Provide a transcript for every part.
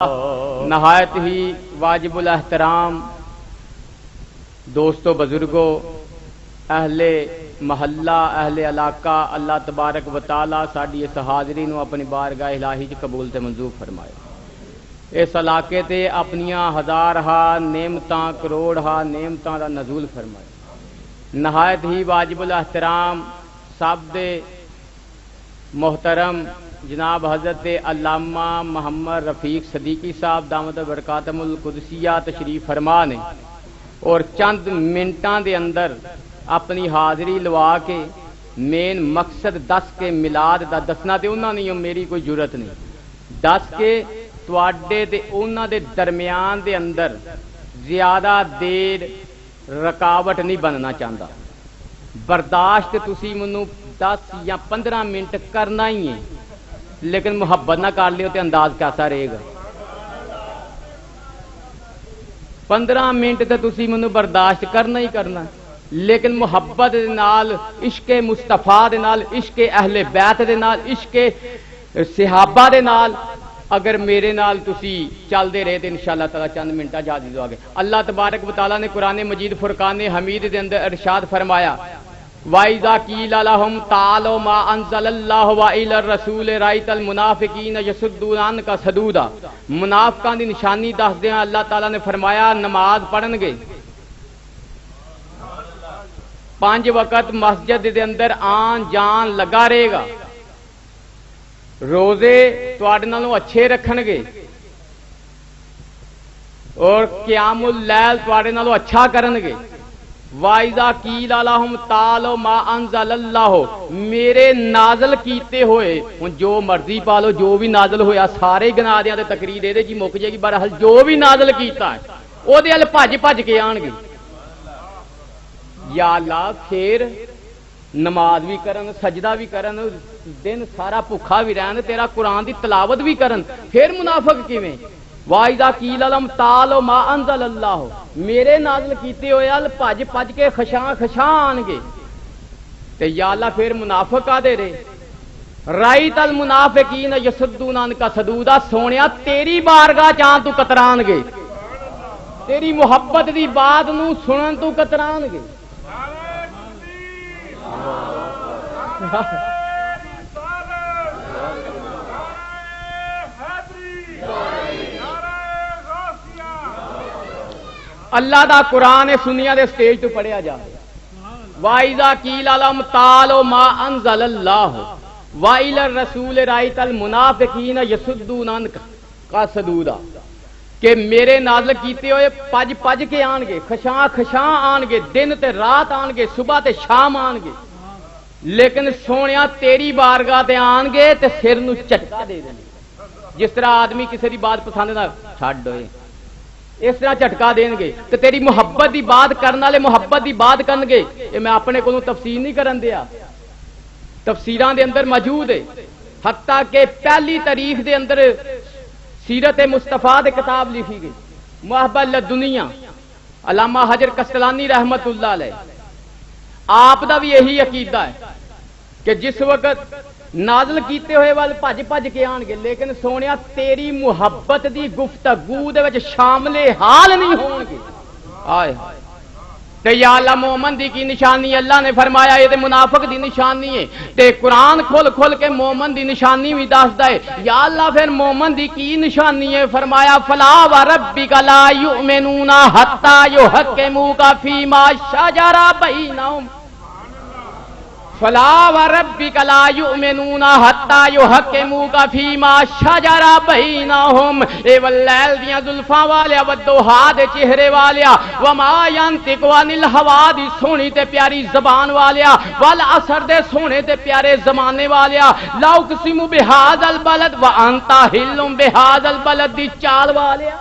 نہایت ہی واجب الاحترام دوستو بزرگوں، اہل محلہ، اہل علاقہ، اللہ تبارک و تعالی ساڈی اس حاضری نو اپنی بارگاہ الہی چ قبول تے منظور فرمائے۔ اس علاقے تے اپنیاں ہزارہا نعمتاں، کروڑہا نعمتاں دا نزول فرمائے۔ نہایت ہی واجب الاحترام سب دے محترم جناب حضرت علامہ محمد رفیق صدیقی صاحب دامت برکاتہم القدسیہ تشریف فرما نے اور چند منٹاں دے اندر اپنی حاضری لوا کے مین مقصد دس کے میلاد دا دسنا تے انہاں نہیں، میری کوئی جرت نہیں، دس کے تواڈے تے انہاں دے درمیان دے اندر زیادہ دیر رکاوٹ نہیں بننا چاہتا۔ برداشت تسی منوں 10 یا 15 منٹ کرنا ہی ہے، لیکن محبت نہ کر لیو تے انداز کیسا رہے گا۔ 15 منٹ تے تسی منوں برداشت کرنا ہی کرنا، لیکن محبت دے نال، عشق مصطفیٰ دے نال، عشق اہل بیت دے نال، عشق صحابہ دے نال اگر میرے نال تسی چل دے رہے تے انشاءاللہ تعالی چند منٹا جا دی دو آگے۔ اللہ تبارک و تعالی نے قرآن مجید فرقان حمید دے اندر ارشاد فرمایا، وَإِذَا قِيلَ لَهُمْ تَعَالَوْا مَا أَنزَلَ اللَّهُ وَإِلَى الرَّسُولِ رَأَيْتَ الْمُنَافِقِينَ يَصُدُّونَ عَنْكَ صَدُودًا۔ منافقاں دی نشانی دس دیاں اللہ تعالی نے فرمایا نماز پڑھن گے، 5 وقت مسجد دے اندر آن جان لگا رہے گا، روزے تواڈے نالوں اچھے رکھن گے اور قیام اللیل تواڈے نالوں اچھا کرن گے۔ وَإِذَا قِيلَ لَهُمْ تَعَالَوْا مَا أَنزَلَ اللَّهُ، میرے نازل کیتے ہوئے، ہن جو مرضی پالو، جو بھی نازل ہویا سارے گنا دیاں تے تقریر دے جی مک جائے گی، بہرحال جو بھی نازل کیتا ہے او دے ال بھج کے آن گے۔ یا اللہ پھر نماز بھی کرن، سجدہ بھی کرن، دن سارا بھوکھا بھی رہن، تیرا قرآن دی تلاوت بھی کرن، پھر منافق کیویں؟ وَإِذَا قِيلَ لَهُمْ تَعَالَوْا مَا أَنزَلَ اللَّهُ، میرے نازل کیتے ہوئے ال بھج کے خشاں آن گے تے یا اللہ پھر منافق آ دے رہے۔ رَأَيْتَ الْمُنَافِقِينَ يَصُدُّونَ عَنْكَ صَدُودًا، سونیا تیری بارگاہ چاں تو کتران گے، تیری محبت دی بات نو سنن تو کتران گے۔ اللہ دا قرآن سنیا دے سٹیج تو پڑھیا جا۔ وَإِذَا قِيلَ لَهُمْ تَعَالَوْا مَا أَنزَلَ اللَّهُ وَإِلَى الرَّسُولِ رَأَيْتَ الْمُنَافِقِينَ يَصُدُّونَ عَنْكَ صَدُودًا، کہ میرے نازل کیتے ہوئے پج کے آن گے، خشاں آن گے، دن تے رات آن گے، صبح تے شام آن گے، لیکن سونیا تیری بارگاہ تے آن گے تے سر نو چٹکا دے دیں گے۔ جس طرح آدمی کسی دی بات پسند نہ چھڈ ہوئے، اس طرح جھٹکا دیں گے تو تیری محبت دی بات کرنے والے محبت دی بات کرن گے۔ یہ میں اپنے کو تفسیر نہیں کرن دیا، تفسیراں دے اندر موجود ہے، حتیٰ کہ پہلی تاریخ دے اندر سیرت مصطفیٰ دے کتاب لکھی گئی، محبت للدنیا، علامہ حجر قسطلانی رحمت اللہ علیہ، آپ دا بھی یہی عقیدہ ہے کہ جس وقت نازل کیتے ہوئے وال بھج کے آن گے، لیکن سونیا تیری محبت دی گفتگو دے وچ شامل حال نہیں ہون گے۔ آئے تے یا اللہ مومن دی کی نشانی؟ اللہ نے فرمایا یہ تے منافق دی نشانی ہے، تے قرآن کھول کے مومن دی نشانی بھی دسدا ہے۔ یا اللہ پھر مومن دی کی نشانی ہے؟ فرمایا فلا وربک لا یؤمنون حتی یحکموک فیما شجر بینہم، فلا وربک لا یؤمنون حتی یحکموک فیما شجر بینہم، اے واللیل دیاں زلفاں والیا، والضحیٰ دے چہرے والیا، وما ینطق عن الہویٰ دی سونی تے پیاری زبان والیا، والعصر دے سونے تے پیارے زمانے والیا، لا اقسم بہذا البلد وانت حل بہذا البلد دی چال والیا،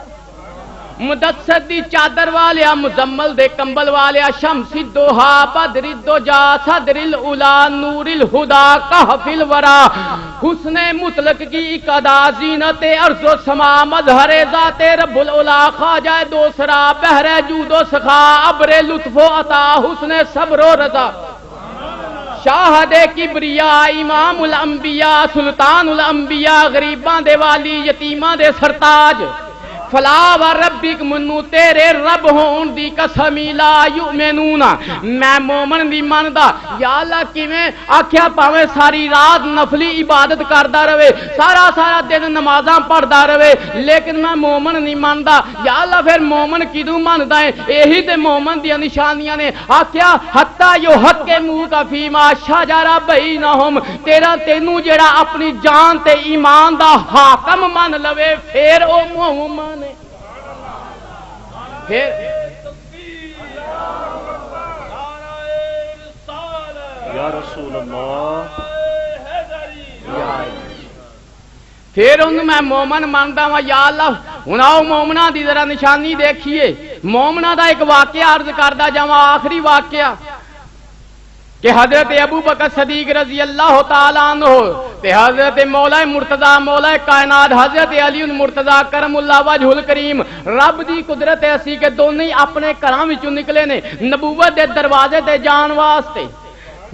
مدثر دی چادر والیا، مزمل دے کمبل والیا، شمس الضحیٰ بدر الدجا صدر الاولی نور الہدا کہف الورا، حسن مطلق کی قدا زینت ارض و سما، مظہر ذات رب العلا، خواجہ دوسرا بحر جود و سخا، ابر لطف و عطا، حسن صبر و رضا، شاہد کبریا امام الانبیاء سلطان الانبیاء غریباں دے والی یتیماں دے سرتاج فلا و ربک منو تیرے رب ہون دی قسمی لا یؤمنون میں مومن دی مندا یا اللہ کیویں آکھیا پاویں ساری رات نفلی عبادت کردا رہے سارا دن نمازاں پڑھدا رہے لیکن میں مومن نہیں مندا یا اللہ پھر مومن کدوں مندا ہے یہی تے مومن دی نشانیاں نے آکھیا حتا یحکموا کا فیما شجر بینہم تیرا تینوں جیڑا اپنی جان تے ایمان دا حاکم من لوے پھر او مومن پھر یا رسول اللہ پھر انہوں میں مومن مانتا ہوں یا اللہ ہن آؤ مومنہ دی ذرا نشانی دیکھیے مومنہ دا ایک واقعہ عرض کردہ جاواں آخری واقعہ کہ حضرت ابو بکر صدیق رضی اللہ تعالیٰ عنہ تے حضرت مولا مرتضی مولا کائنات حضرت علی مرتضی کرم اللہ وجہ الکریم رب دی قدرت ایسی کہ دونوں ہی اپنے گھراں وچوں نکلے نے نبوت دے دروازے تے جان واسطے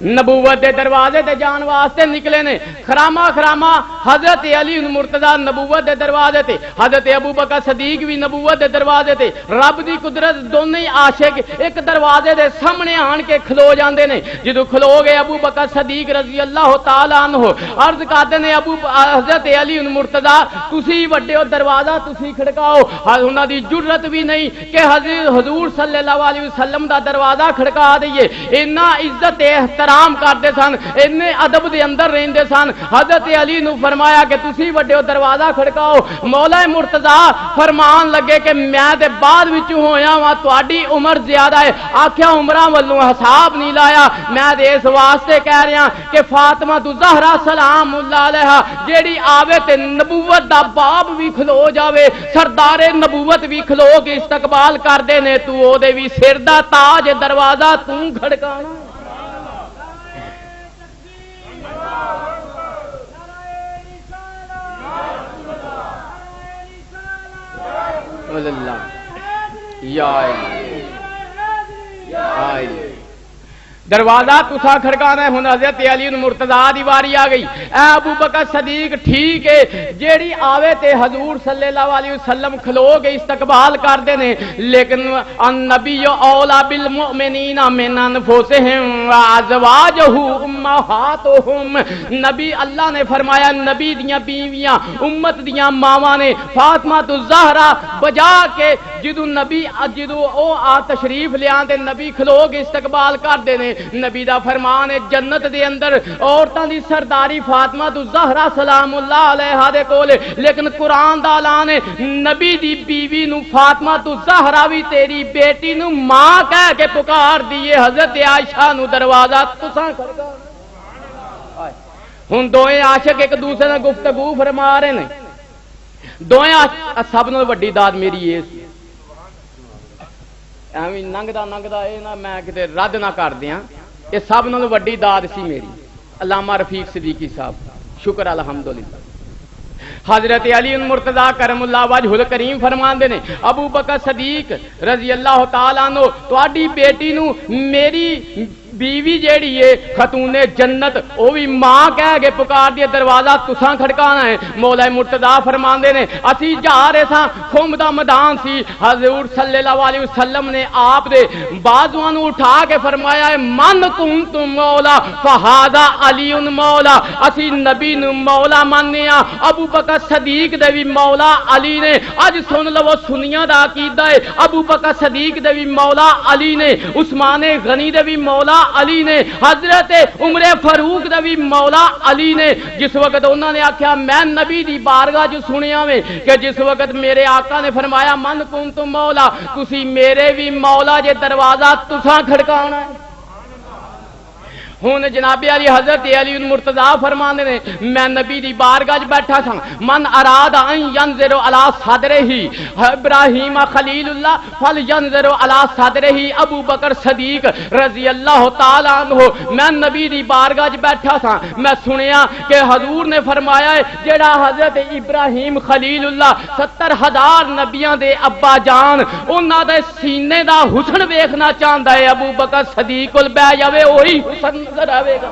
نبوت دے دروازے تے جان واسطے نکلے نے خراما حضرت علی مرتضی نبوت دے دروازے تے حضرت ابو بکر صدیق بھی نبوت دے دروازے تے رب دی قدرت دونوں ہی عاشق ایک دروازے دے سامنے آن کے کھلو جاندے نے جدوں کھلو گئے ابو بکر صدیق رضی اللہ تعالی عنہ عرض کردے نے ابو حضرت علی مرتضی تسی وڈے دروازہ تسی کھڑکاؤ انہاں دی جرت بھی نہیں کہ حضور صلی اللہ علیہ وسلم دا دروازہ کھڑکا دئیے اتنا عزت احترام کرتے سن اتنے ادب دے اندر رہندے سن حضرت علی نو فرمایا کہ تسی وڈے دروازہ کھڑکاؤ مولا مرتضی فرمان لگے کہ میں تے بعد وچ ہویا وا تہاڈی عمر زیادہ ہے آکھیا عمراں والوں حساب نہیں لایا میں تے اس واسطے کہہ رہا کہ فاطمہ زہرا سلام اللہ علیہا جیڑی آوے تے نبوت دا باب بھی کھلو جاوے سردار نبوت بھی کھلو کے استقبال کردے نے تو او دے وی سر دا تاج دروازہ تو کھڑکانا اللہ یا دروازہ تسا کھڑکانا ہے ہن حضرت علی مرتضی دی واری آ گئی اے ابو بکر صدیق ٹھیک ہے جیڑی آوے تے حضور صلی اللہ علیہ وسلم کھلو کے استقبال کردے نے لیکن النبی اولا بالمؤمنین من انفسہم وازواجہ امہاتہم نبی اللہ نے فرمایا نبی دیاں بیویاں امت دیاں ماواں نے فاطمہ الزہرا بجا کے جدوں او آ تشریف لے آندے نبی کھلو کے استقبال کردے نے نبی دا فرمان ہے جنت دے اندر عورتاں دی سرداری فاطمہ الزہرا سلام اللہ علیہا دے کول لیکن قرآن دا اعلان ہے نبی دی بیوی نو فاطمہ الزہرا وی تیری بیٹی نو ماں کہہ کے پکار دیے حضرت عائشہ نو دروازہ تساں کھڑکا ہن دوئے عاشق ایک دوسرے نال گفتگو فرما رہے نے دوئے سب نال وڈی داد میری ہے ایویں ننگدا اے نہ میں کتے رد نہ کر دیاں یہ سب نال وڈی داد سی میری علامہ رفیق صدیقی صاحب شکر الحمدللہ حضرت علی مرتضی کرم اللہ وجہ الکریم فرماندے نے ابو بکر صدیق رضی اللہ تعالی عنہ تہاڈی بیٹی نو میری بیوی جیڑی ہے خاتون جنت او بھی ماں کہہ کے پکار دی دروازہ تساں کھڑکانا ہے مولا مرتضی فرماندے نے اسی جا رہے ساں خم دا میدان سی حضور صلی اللہ علیہ وسلم نے آپ دے بازواں نو اٹھا کے فرمایا ہے من کنت مولا فہذا علی مولا اسی نبی نو مولا مانیا ابو بکر صدیق دے بھی مولا علی نے اج سن لو سنیاں دا عقیدہ ہے ابو بکر صدیق دے بھی مولا علی نے عثمان غنی دے بھی مولا علی نے حضرت عمر فاروق دا بھی مولا علی نے جس وقت انہوں نے آکھیا میں نبی دی بارگاہ جو سنیا میں کہ جس وقت میرے آقا نے فرمایا من کنت مولا تسی میرے بھی مولا جے دروازہ تساں کھڑکانا ہے ہن جناب علی حضرت علی مرتضی فرماندے نے میں نبی دی بارگاہ وچ بیٹھا تھا من اراد ان ينظر على صدره ابراہیم خلیل اللہ فلینظر على صدره ابو بکر صدیق رضی اللہ تعالی عنہ میں نبی دی بارگاہ وچ بیٹھا تھا میں سنیا کہ حضور نے فرمایا ہے جڑا حضرت ابراہیم خلیل اللہ 70,000 نبیاں دے ابا جان انہاں دے سینے دا حسن ویکھنا چاہندا ہے ابو بکر صدیق کول بیٹھ جاوے وہی حسن نظر آئے گا.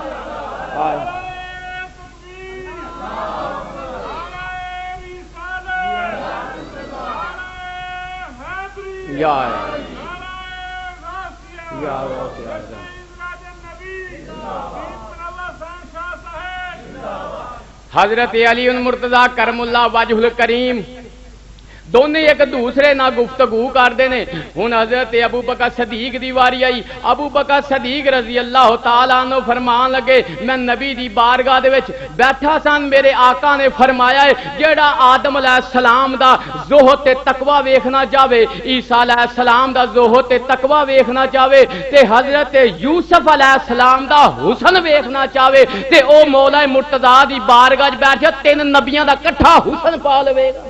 یا حضرت علی المرتضی کرم اللہ وجہ الکریم دونوں ایک دوسرے نہ گفتگو کرتے ہیں. ہن حضرت ابو بکر صدیق دی واری آئی. ابو بکر صدیق رضی اللہ تعالیٰ عنہ فرمان لگے میں نبی دی بارگاہ دے وچ بیٹھا سن, میرے آقا نے فرمایا ہے جیڑا آدم علیہ السلام دا زہد تے تقوی ویکھنا چاہے, عیسیٰ علیہ السلام دا زہد تے تقوی ویکھنا چاہے, تے حضرت یوسف علیہ السلام دا حسن ویکھنا چاہے تے او مولا مرتضی دی بارگاہ وچ بیٹھ کے 3 نبیاں دا کٹھا حسن پا لوے گا.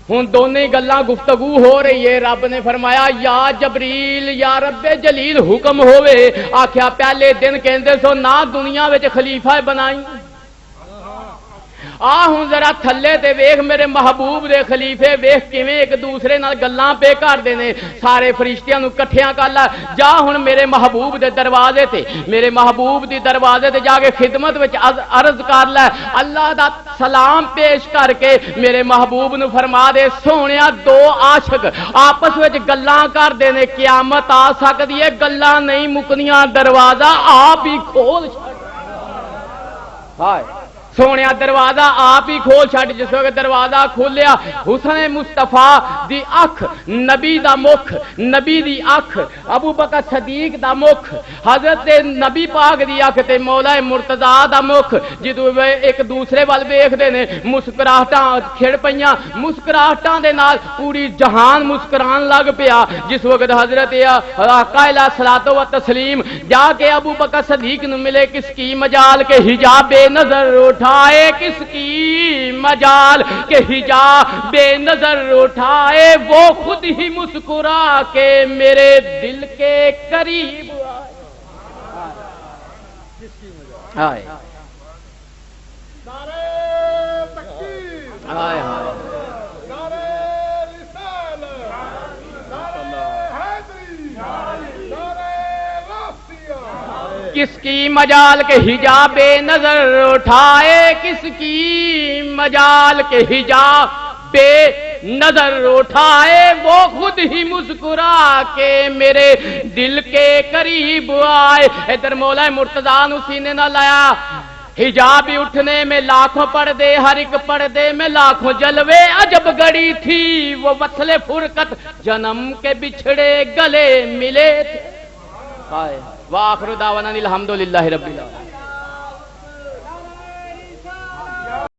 ہوں دونوں گلاں گفتگو ہو رہی ہے. رب نے فرمایا یا جبریل یا رب جلیل حکم ہوئے. آخیا پہلے دن کہندے سو نہ دنیا وچ خلیفہ بنائی. ہوں ذرا تھلے تے ویکھ میرے محبوب دے خلیفے ویکھ کیویں ایک دوسرے نال گلاں پہ کردے نے. سارے فرشتیاں نو کٹھیاں کر لا, جا ہن میرے محبوب دے دروازے تے, میرے محبوب دی دروازے تے جا کے خدمت وچ عرض کر لے, اللہ دا سلام پیش کر کے میرے محبوب نو فرما دے سونیا 2 عاشق آپس وچ گلاں کردے نے, قیامت آ سکدی ہے گلاں نہیں مکنیاں, دروازہ آپ ہی کھول چھڈ. ہائے سونے دروازہ آپ ہی کھول چھڈ. جس وقت دروازہ کھولیا حسن مصطفیٰ دی اکھ, نبی دا مکھ, نبی دی اکھ, ابو بکر صدیق دا مکھ, حضرت نبی پاک دی اکھ تے مولا مرتضی دا مکھ جدوں ایک دوسرے ول ویکھدے نے مسکراہٹاں کھڑ پئیاں. مسکراہٹاں دے نال پوری جہان مسکران لگ پیا. جس وقت حضرت آقا علیہ الصلوۃ والتسلیم جا کے ابو بکر صدیق نو ملے, کس کی مجال کے حجاب نظر اٹھائے, کس کی مجال کے حجاب بے نظر اٹھائے, وہ خود ہی مسکرا کے میرے دل کے قریب آئے. آئے ہائے کس کی مجال کے حجاب بے نظر اٹھائے, کس کی مجال کے حجاب بے نظر اٹھائے, وہ خود ہی مسکرا کے میرے دل کے قریب آئے. ادھر مولا مرتضیٰ نو سینے نہ لایا, حجاب اٹھنے میں لاکھوں پردے, ہر ایک پردے میں لاکھوں جلوے, عجب گڑی تھی وہ وصل فرقت, جنم کے بچھڑے گلے ملے تھے. وآخر دعوانا الحمدللہ رب العالمین.